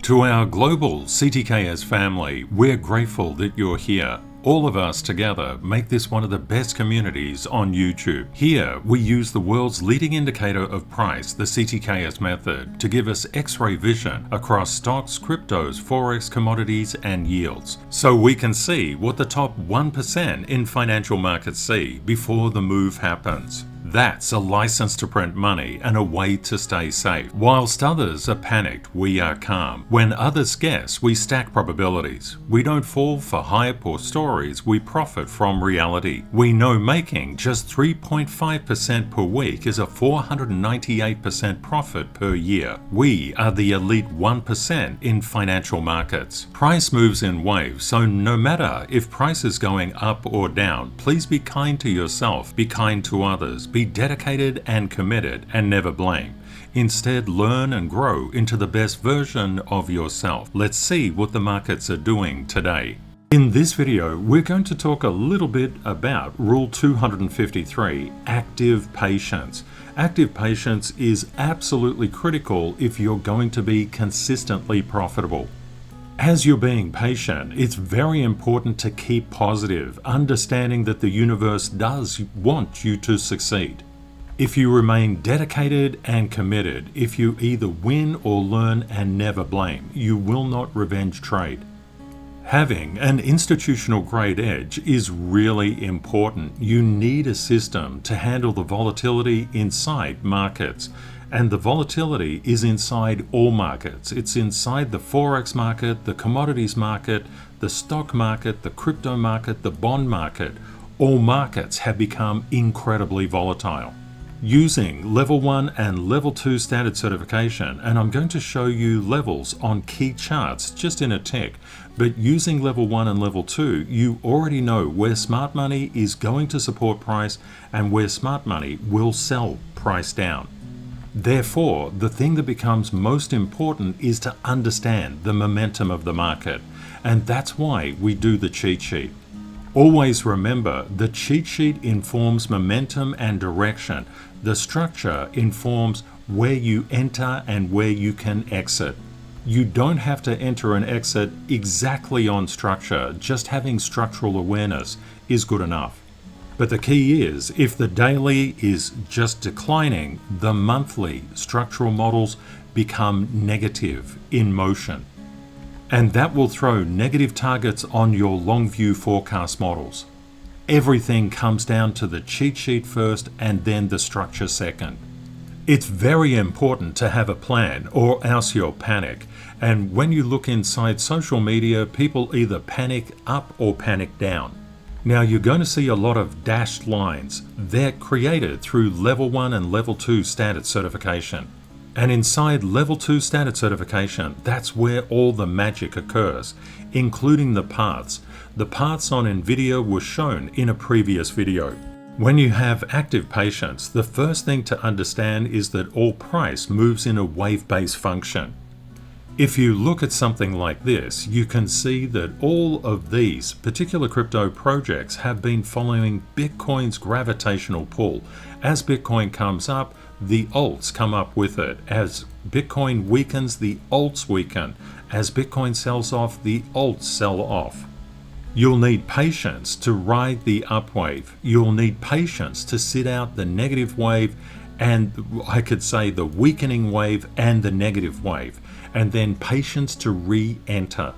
To our global CTKS family, we're grateful that you're here. All of us together make this one of the best communities on YouTube. Here, we use the world's leading indicator of price, the CTKS method, to give us X-ray vision across stocks, cryptos, forex, commodities, and yields. So we can see what the top 1% in financial markets see before the move happens. That's a license to print money and a way to stay safe. Whilst others are panicked, we are calm. When others guess, we stack probabilities. We don't fall for hype or stories, we profit from reality. We know making just 3.5% per week is a 498% profit per year. We are the elite 1% in financial markets. Price moves in waves, so no matter if price is going up or down, please be kind to yourself, be kind to others, be dedicated and committed, and never blame. Instead, learn and grow into the best version of yourself. Let's see what the markets are doing today. In this video, we're going to talk a little bit about Rule 253, active patience. Active patience is absolutely critical if you're going to be consistently profitable. As you're being patient, it's very important to keep positive, understanding that the universe does want you to succeed. If you remain dedicated and committed, if you either win or learn and never blame, you will not revenge trade. Having an institutional grade edge is really important. You need a system to handle the volatility inside markets. And the volatility is inside all markets. It's inside the forex market, the commodities market, the stock market, the crypto market, the bond market. All markets have become incredibly volatile. Using level 1 and level 2 standard certification, and I'm going to show you levels on key charts just in a tick, but using level 1 and level 2, you already know where smart money is going to support price and where smart money will sell price down. Therefore, the thing that becomes most important is to understand the momentum of the market, and that's why we do the cheat sheet. Always remember, the cheat sheet informs momentum and direction. The structure informs where you enter and where you can exit. You don't have to enter and exit exactly on structure, just having structural awareness is good enough. But the key is, if the daily is just declining, the monthly structural models become negative in motion. And that will throw negative targets on your long view forecast models. Everything comes down to the cheat sheet first and then the structure second. It's very important to have a plan or else you'll panic. And when you look inside social media, people either panic up or panic down. Now you're going to see a lot of dashed lines. They're created through level 1 and level 2 standard certification. And inside level 2 standard certification, that's where all the magic occurs, including the paths. The paths on NVIDIA were shown in a previous video. When you have active patience, the first thing to understand is that all price moves in a wave-based function. If you look at something like this, you can see that all of these particular crypto projects have been following Bitcoin's gravitational pull. As Bitcoin comes up, the alts come up with it. As Bitcoin weakens, the alts weaken. As Bitcoin sells off, the alts sell off. You'll need patience to ride the up wave. You'll need patience to sit out the negative wave and I could say the weakening wave and the negative wave. And then patience to re-enter.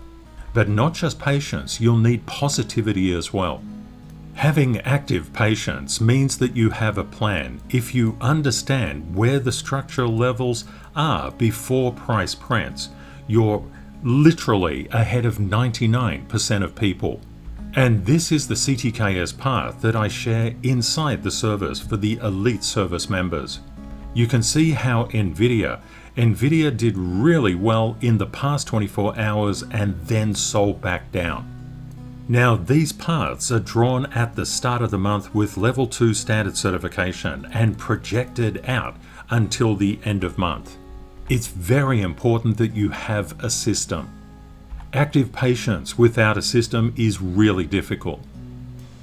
But not just patience, you'll need positivity as well. Having active patience means that you have a plan. If you understand where the structural levels are before price prints, you're literally ahead of 99% of people. And this is the CTKS path that I share inside the service for the elite service members. You can see how NVIDIA did really well in the past 24 hours and then sold back down. Now these paths are drawn at the start of the month with level 2 standard certification and projected out until the end of month. It's very important that you have a system. Active patience without a system is really difficult.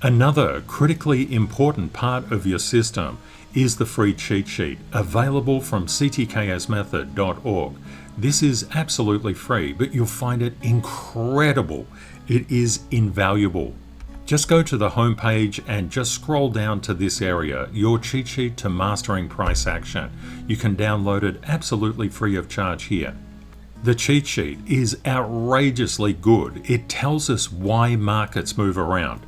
Another critically important part of your system is the free cheat sheet available from ctksmethod.org. This is absolutely free, but you'll find it incredible. It is invaluable. Just go to the home page and just scroll down to this area, your cheat sheet to mastering price action. You can download it absolutely free of charge here. The cheat sheet is outrageously good. It tells us why markets move around.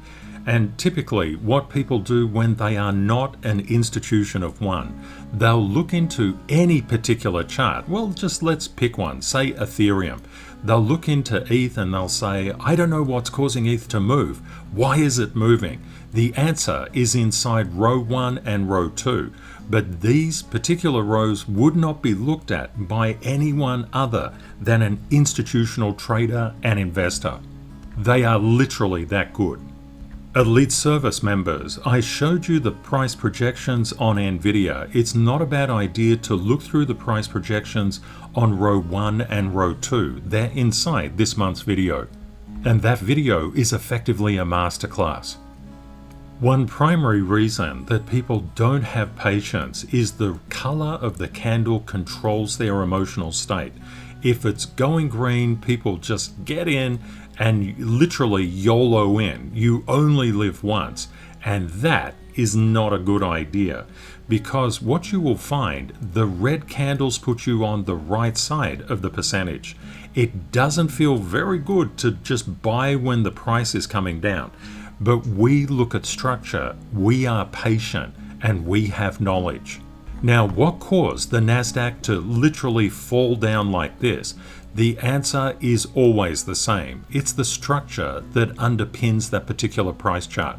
And typically what people do when they are not an institution of one, they'll look into any particular chart. Well, just let's pick one, say Ethereum. They'll look into ETH and they'll say, I don't know what's causing ETH to move. Why is it moving? The answer is inside row 1 and row 2. But these particular rows would not be looked at by anyone other than an institutional trader and investor. They are literally that good. Elite Service members, I showed you the price projections on NVIDIA. It's not a bad idea to look through the price projections on row 1 and row 2. They're inside this month's video. And that video is effectively a masterclass. One primary reason that people don't have patience is the color of the candle controls their emotional state. If it's going green, people just get in and literally YOLO in. You only live once, and that is not a good idea, because what you will find, the red candles put you on the right side of the percentage. It doesn't feel very good to just buy when the price is coming down, but we look at structure, we are patient, and we have knowledge. Now, what caused the NASDAQ to literally fall down like this? The answer is always the same. It's the structure that underpins that particular price chart.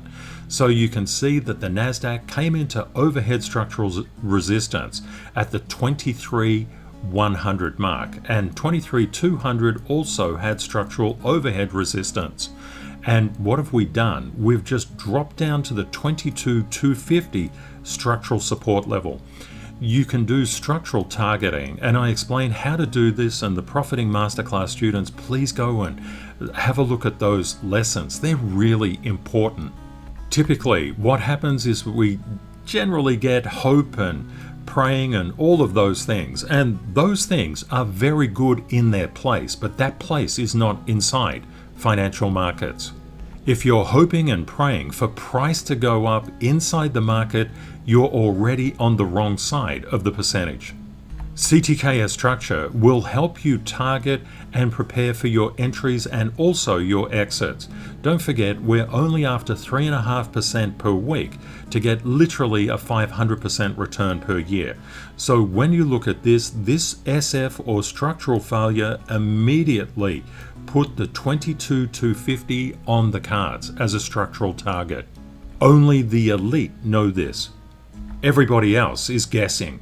So you can see that the NASDAQ came into overhead structural resistance at the 23,100 mark, and 23,200 also had structural overhead resistance. And what have we done? We've just dropped down to the 22,250 structural support level. You can do structural targeting, and I explain how to do this, and the Profiting Masterclass students, please go and have a look at those lessons. They're really important. Typically, what happens is we generally get hope and praying and all of those things, and those things are very good in their place, but that place is not inside financial markets. If you're hoping and praying for price to go up inside the market, you're already on the wrong side of the percentage. CTKS structure will help you target and prepare for your entries and also your exits. Don't forget, we're only after 3.5% per week to get literally a 500% return per year. So when you look at this SF or structural failure, immediately put the 22,250 on the cards as a structural target. Only the elite know this. Everybody else is guessing.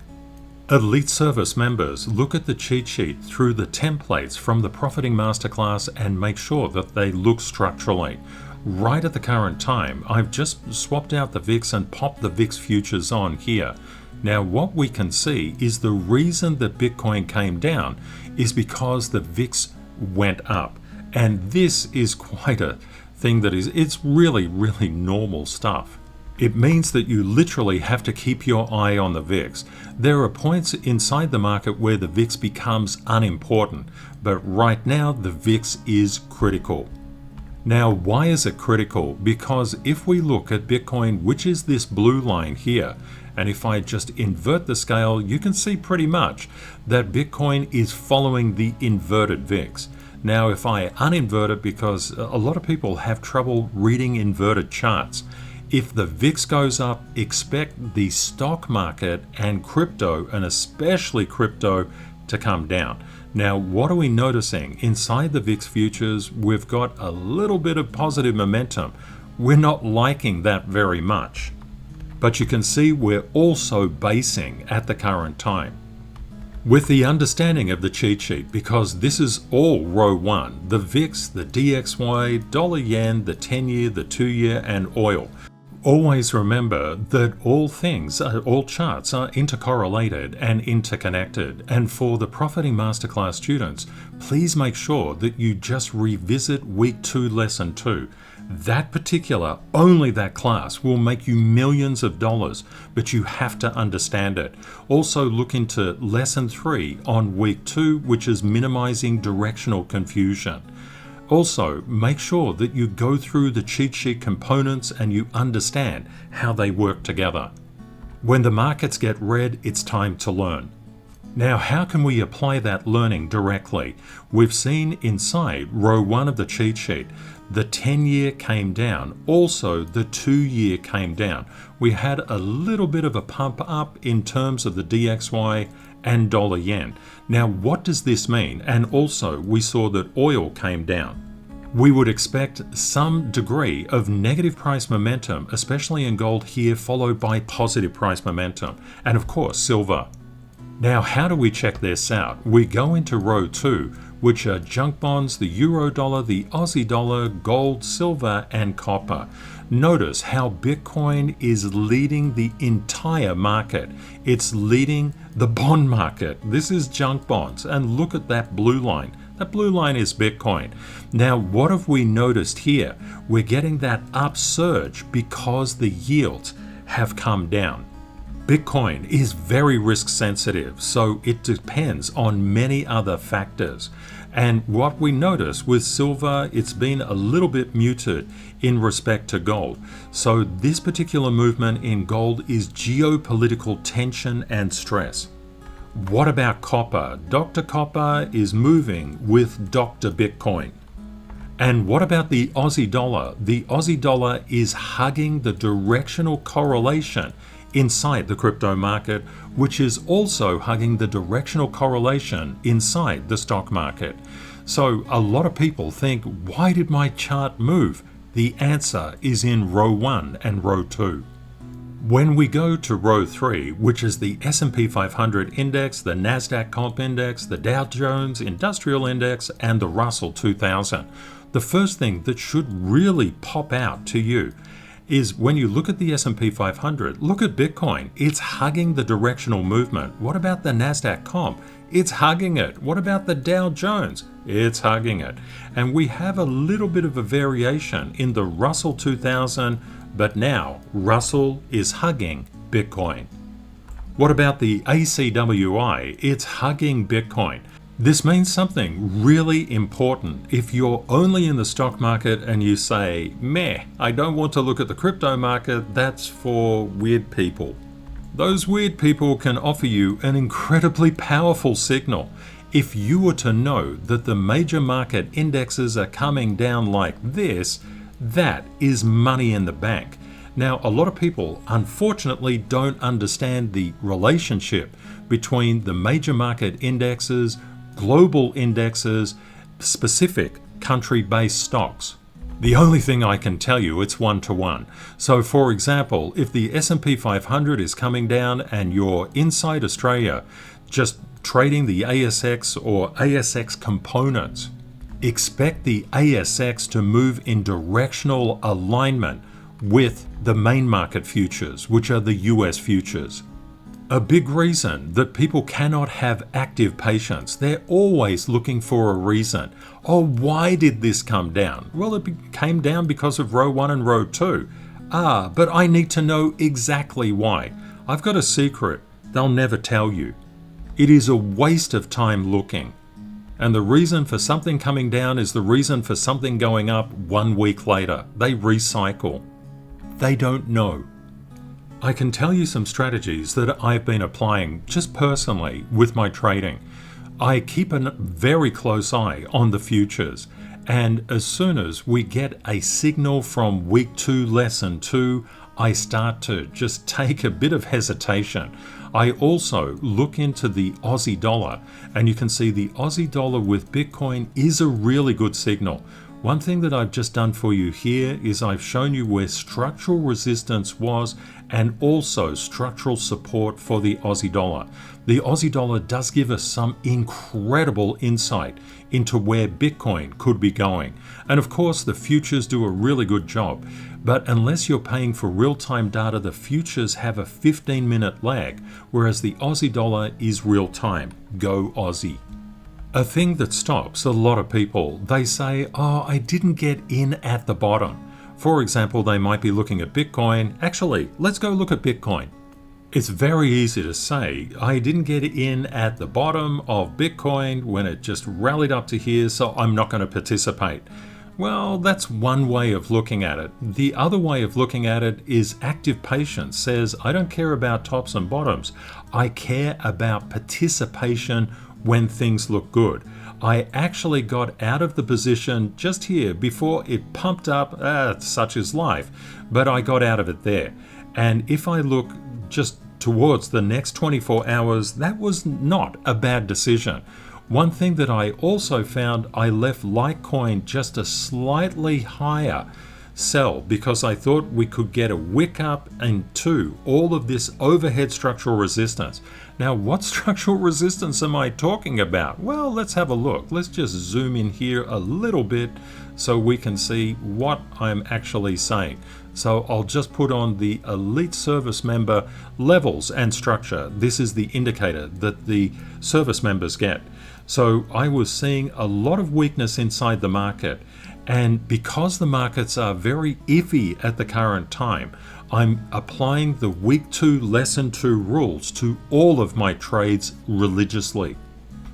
Elite Service members, look at the cheat sheet through the templates from the Profiting Masterclass and make sure that they look structurally. Right at the current time, I've just swapped out the VIX and popped the VIX futures on here. Now what we can see is the reason that Bitcoin came down is because the VIX went up. And this is quite a thing that it's really, really normal stuff. It means that you literally have to keep your eye on the VIX. There are points inside the market where the VIX becomes unimportant, but right now the VIX is critical. Now, why is it critical? Because if we look at Bitcoin, which is this blue line here, and if I just invert the scale, you can see pretty much that Bitcoin is following the inverted VIX. Now, if I uninvert it, because a lot of people have trouble reading inverted charts, if the VIX goes up, expect the stock market and crypto, and especially crypto, to come down. Now, what are we noticing? Inside the VIX futures, we've got a little bit of positive momentum. We're not liking that very much. But you can see we're also basing at the current time. With the understanding of the cheat sheet, because this is all row 1, the VIX, the DXY, dollar yen, the 10-year, the 2-year, and oil. Always remember that all charts are intercorrelated and interconnected. And for the Profiting Masterclass students, please make sure that you just revisit week 2, lesson 2. That particular, only that class will make you millions of dollars, but you have to understand it. Also look into lesson 3 on week 2, which is minimizing directional confusion. Also, make sure that you go through the cheat sheet components and you understand how they work together. When the markets get red, it's time to learn. Now, how can we apply that learning directly? We've seen inside row 1 of the cheat sheet, the 10-year came down. Also, the 2-year came down. We had a little bit of a pump up in terms of the DXY and dollar yen. Now, what does this mean? And also, we saw that oil came down. We would expect some degree of negative price momentum, especially in gold here, followed by positive price momentum. And of course, silver. Now, how do we check this out? We go into row 2, which are junk bonds, the euro dollar, the Aussie dollar, gold, silver, and copper. Notice how Bitcoin is leading the entire market. It's leading the bond market. This is junk bonds. And look at that blue line. That blue line is Bitcoin. Now, what have we noticed here? We're getting that upsurge because the yields have come down. Bitcoin is very risk sensitive, so it depends on many other factors. And what we notice with silver, it's been a little bit muted in respect to gold. So this particular movement in gold is geopolitical tension and stress. What about copper? Dr. Copper is moving with Dr. Bitcoin. And what about the Aussie dollar? The Aussie dollar is hugging the directional correlation inside the crypto market, which is also hugging the directional correlation inside the stock market. So a lot of people think, why did my chart move? The answer is in row 1 and row 2. When we go to row 3, which is the S&P 500 index, the NASDAQ Comp Index, the Dow Jones Industrial Index, and the Russell 2000, the first thing that should really pop out to you is when you look at the S&P 500, look at Bitcoin. It's hugging the directional movement. What about the NASDAQ Comp? It's hugging it. What about the Dow Jones? It's hugging it. And we have a little bit of a variation in the Russell 2000, but now Russell is hugging Bitcoin. What about the ACWI? It's hugging Bitcoin. This means something really important. If you're only in the stock market and you say, meh, I don't want to look at the crypto market, that's for weird people. Those weird people can offer you an incredibly powerful signal. If you were to know that the major market indexes are coming down like this, that is money in the bank. Now, a lot of people unfortunately don't understand the relationship between the major market indexes, global indexes, specific country-based stocks. The only thing I can tell you, it's 1-to-1. So for example, if the S&P 500 is coming down and you're inside Australia, just trading the ASX or ASX components, expect the ASX to move in directional alignment with the main market futures, which are the US futures. A big reason that people cannot have active patience. They're always looking for a reason. Oh, why did this come down? Well, it came down because of row 1 and row 2. But I need to know exactly why. I've got a secret. They'll never tell you. It is a waste of time looking. And the reason for something coming down is the reason for something going up 1 week later. They recycle. They don't know. I can tell you some strategies that I've been applying just personally with my trading. I keep a very close eye on the futures, and as soon as we get a signal from week 2, lesson 2, I start to just take a bit of hesitation. I also look into the Aussie dollar, and you can see the Aussie dollar with Bitcoin is a really good signal. One thing that I've just done for you here is I've shown you where structural resistance was and also structural support for the Aussie dollar. The Aussie dollar does give us some incredible insight into where Bitcoin could be going. And of course, the futures do a really good job. But unless you're paying for real-time data, the futures have a 15-minute lag, whereas the Aussie dollar is real-time. Go Aussie. A thing that stops a lot of people, they say, oh, I didn't get in at the bottom. For example, they might be looking at Bitcoin. Actually, let's go look at Bitcoin. It's very easy to say, I didn't get in at the bottom of Bitcoin when it just rallied up to here, so I'm not going to participate. Well, that's one way of looking at it. The other way of looking at it is active patience says, I don't care about tops and bottoms. I care about participation when things look good. I actually got out of the position just here before it pumped up, such is life, but I got out of it there. And if I look just towards the next 24 hours, that was not a bad decision. One thing that I also found, I left Litecoin just a slightly higher sell because I thought we could get a wick up into all of this overhead structural resistance. Now, what structural resistance am I talking about? Well, let's have a look. Let's just zoom in here a little bit so we can see what I'm actually saying. So I'll just put on the elite service member levels and structure. This is the indicator that the service members get. So I was seeing a lot of weakness inside the market. And because the markets are very iffy at the current time, I'm applying the week 2 lesson 2 rules to all of my trades religiously.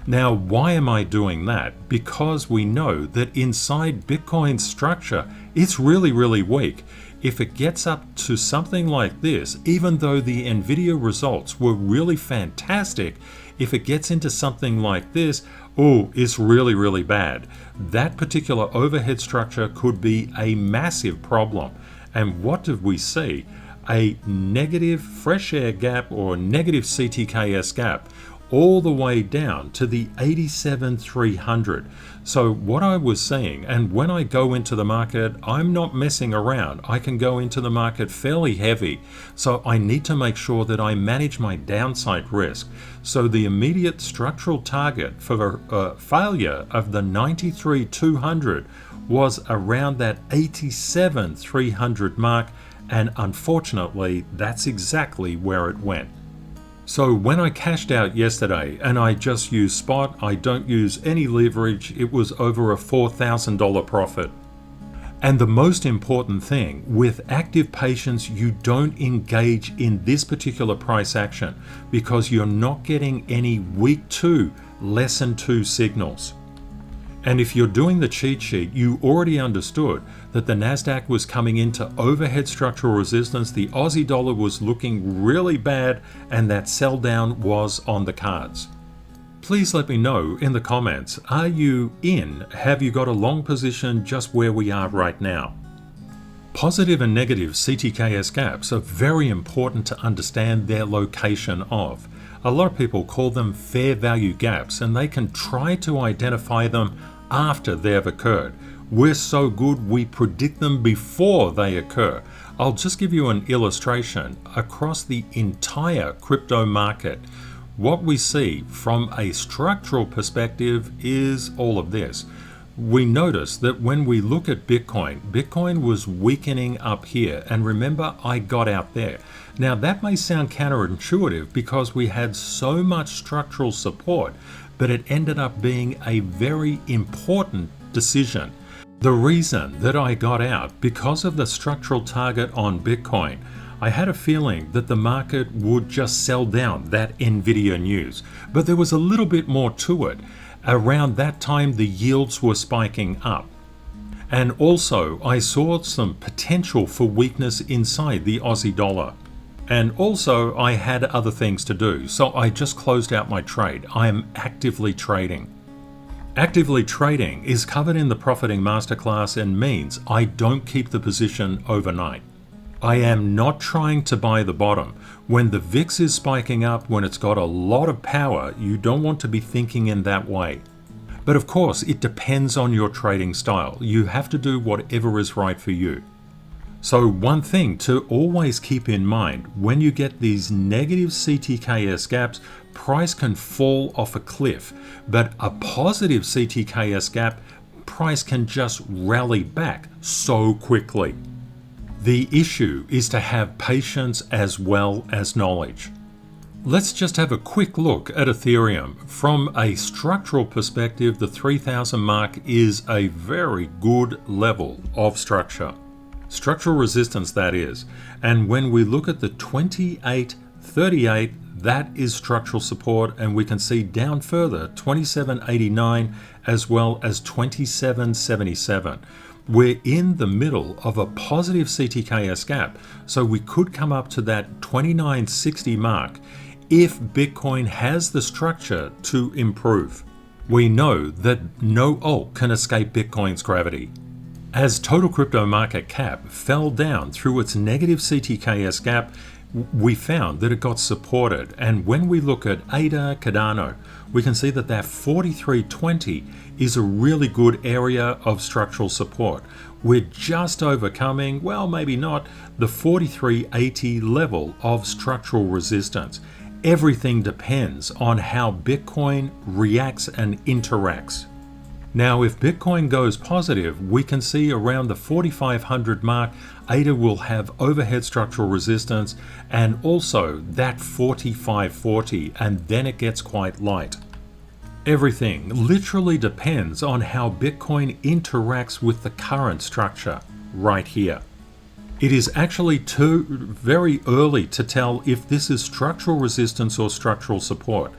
Now, why am I doing that? Because we know that inside Bitcoin's structure, it's really, really weak. If it gets up to something like this, even though the Nvidia results were really fantastic, if it gets into something like this, it's really, really bad. That particular overhead structure could be a massive problem. And what did we see? A negative fresh air gap or negative CTKS gap all the way down to the 87,300. So what I was saying, and when I go into the market, I'm not messing around. I can go into the market fairly heavy. So I need to make sure that I manage my downside risk. So the immediate structural target for the failure of the 93,200 was around that 87,300 mark. And unfortunately, that's exactly where it went. So when I cashed out yesterday and I just use spot, I don't use any leverage, it was over a $4,000 profit. And the most important thing, with active patience, you don't engage in this particular price action because you're not getting any week 2 lesson 2 signals. And if you're doing the cheat sheet, you already understood that the Nasdaq was coming into overhead structural resistance, the Aussie dollar was looking really bad, and that sell down was on the cards. Please let me know in the comments, are you in? Have you got a long position just where we are right now? Positive and negative CTKS gaps are very important to understand their location of. A lot of people call them fair value gaps, and they can try to identify them after they have occurred. We're so good we predict them before they occur. I'll just give you an illustration. Across the entire crypto market, what we see from a structural perspective is all of this. We notice that when we look at Bitcoin was weakening up here, and remember, I got out there. Now that may sound counterintuitive because we had so much structural support, but it ended up being a very important decision. The reason that I got out, because of the structural target on Bitcoin, I had a feeling that the market would just sell down that Nvidia news, but there was a little bit more to it. Around that time, the yields were spiking up. And also, I saw some potential for weakness inside the Aussie dollar. And also, I had other things to do, so I just closed out my trade. I am actively trading. Actively trading is covered in the Profiting Masterclass and means I don't keep the position overnight. I am not trying to buy the bottom. When the VIX is spiking up, when it's got a lot of power, you don't want to be thinking in that way. But of course, it depends on your trading style. You have to do whatever is right for you. So one thing to always keep in mind, when you get these negative CTKS gaps, price can fall off a cliff, but a positive CTKS gap, price can just rally back so quickly. The issue is to have patience as well as knowledge. Let's just have a quick look at Ethereum. From a structural perspective, the 3,000 mark is a very good level of structure. Structural resistance, that is. And when we look at the 28.38, that is structural support, and we can see down further 27.89 as well as 27.77. We're in the middle of a positive CTKS gap, so we could come up to that 29.60 mark if Bitcoin has the structure to improve. We know that no alt can escape Bitcoin's gravity. As total crypto market cap fell down through its negative CTKS gap, we found that it got supported. And when we look at ADA, Cardano, we can see that 43.20 is a really good area of structural support. We're just overcoming, well, maybe not, the 43.80 level of structural resistance. Everything depends on how Bitcoin reacts and interacts. Now, if Bitcoin goes positive, we can see around the 4,500 mark, ADA will have overhead structural resistance and also that 4540, and then it gets quite light. Everything literally depends on how Bitcoin interacts with the current structure right here. It is actually very early to tell if this is structural resistance or structural support.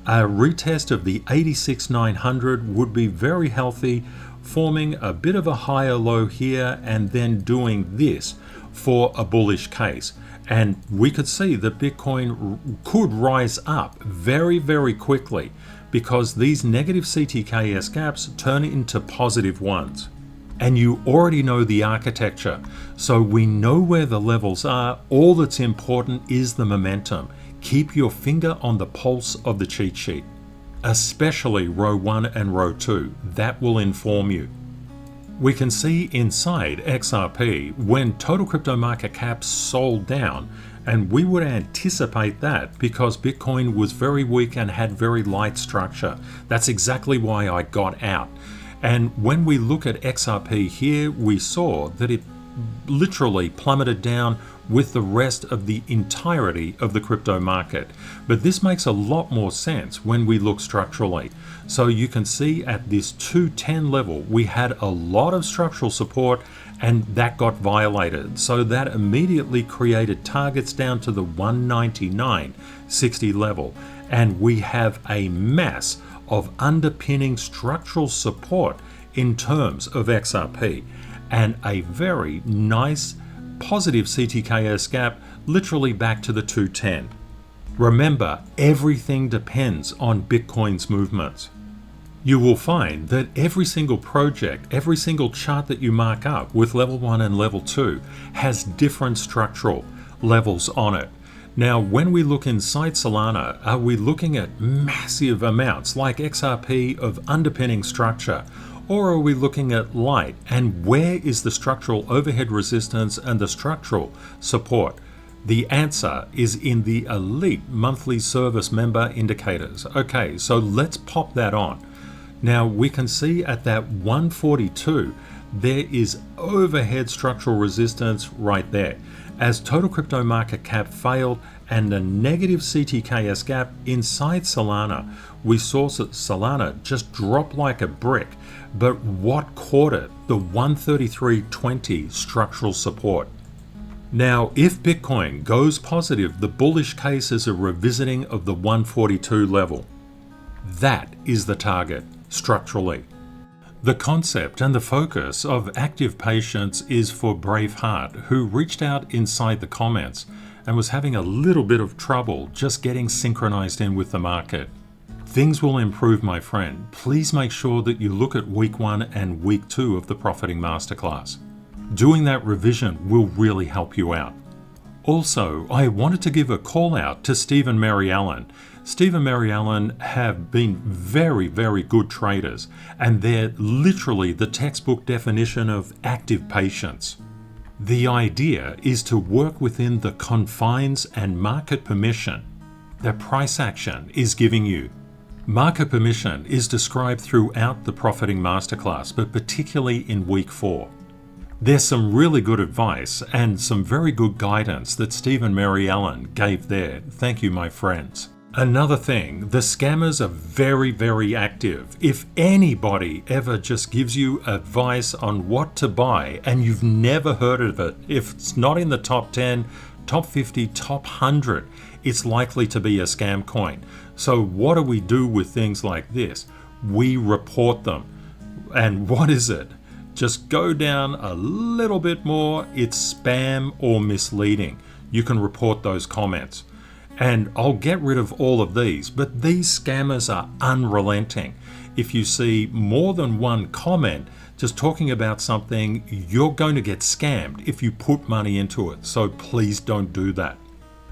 A retest of the 86,900 would be very healthy, forming a bit of a higher low here and then doing this for a bullish case. And we could see that Bitcoin could rise up very, very quickly because these negative CTKS gaps turn into positive ones. And you already know the architecture, so we know where the levels are. All that's important is the momentum. Keep your finger on the pulse of the cheat sheet, especially row 1 and row 2. That will inform you. We can see inside XRP when total crypto market cap sold down, and we would anticipate that because Bitcoin was very weak and had very light structure. That's exactly why I got out. And when we look at XRP here, we saw that it literally plummeted down with the rest of the entirety of the crypto market. But this makes a lot more sense when we look structurally. So you can see at this 210 level, we had a lot of structural support and that got violated. So that immediately created targets down to the 199.60 level. And we have a mass of underpinning structural support in terms of XRP and a very nice positive CTKS gap literally back to the 210. Remember, everything depends on Bitcoin's movements. You will find that every single project, every single chart that you mark up with level 1 and level 2 has different structural levels on it. Now, when we look inside Solana, are we looking at massive amounts like XRP of underpinning structure? Or are we looking at light? And where is the structural overhead resistance and the structural support? The answer is in the elite monthly service member indicators. Okay, so let's pop that on. Now we can see at that 142, there is overhead structural resistance right there. As total crypto market cap failed and a negative CTKS gap inside Solana, we saw Solana just drop like a brick. But what caught it? The 133.20 structural support. Now, if Bitcoin goes positive, the bullish case is a revisiting of the 142 level. That is the target structurally. The concept and the focus of active patience is for Braveheart, who reached out inside the comments and was having a little bit of trouble just getting synchronized in with the market. Things will improve, my friend. Please make sure that you look at week 1 and week 2 of the Profiting Masterclass. Doing that revision will really help you out. Also, I wanted to give a call out to Steve and Mary Ellen. Steve and Mary Ellen have been very, very good traders, and they're literally the textbook definition of active patience. The idea is to work within the confines and market permission that price action is giving you. Market permission is described throughout the Profiting Masterclass, but particularly in week 4. There's some really good advice and some very good guidance that Steve and Mary Ellen gave there. Thank you, my friends. Another thing, the scammers are very, very active. If anybody ever just gives you advice on what to buy and you've never heard of it, if it's not in the top 10, top 50, top 100, it's likely to be a scam coin. So what do we do with things like this? We report them. And what is it? Just go down a little bit more. It's spam or misleading. You can report those comments. And I'll get rid of all of these, but these scammers are unrelenting. If you see more than one comment just talking about something, you're going to get scammed if you put money into it. So please don't do that.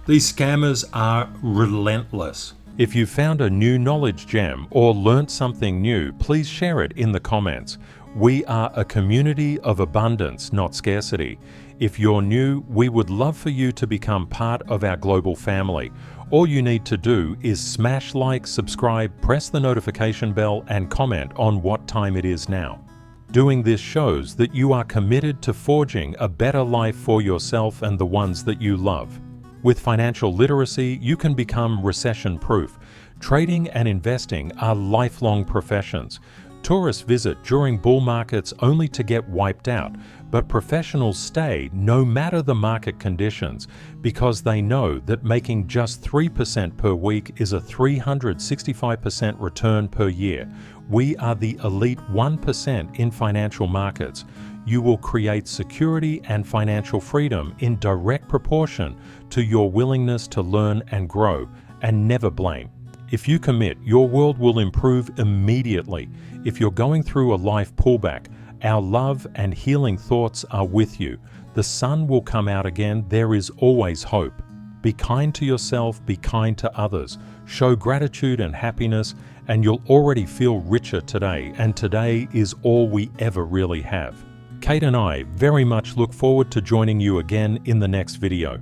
These scammers are relentless. If you found a new knowledge gem or learnt something new, please share it in the comments. We are a community of abundance, not scarcity. If you're new, we would love for you to become part of our global family. All you need to do is smash like, subscribe, press the notification bell, and comment on what time it is now. Doing this shows that you are committed to forging a better life for yourself and the ones that you love. With financial literacy, you can become recession-proof. Trading and investing are lifelong professions. Tourists visit during bull markets only to get wiped out, but professionals stay no matter the market conditions because they know that making just 3% per week is a 365% return per year. We are the elite 1% in financial markets. You will create security and financial freedom in direct proportion to your willingness to learn and grow, and never blame. If you commit, your world will improve immediately. If you're going through a life pullback, our love and healing thoughts are with you. The sun will come out again. There is always hope. Be kind to yourself, be kind to others. Show gratitude and happiness, and you'll already feel richer today, and today is all we ever really have. Kate and I very much look forward to joining you again in the next video.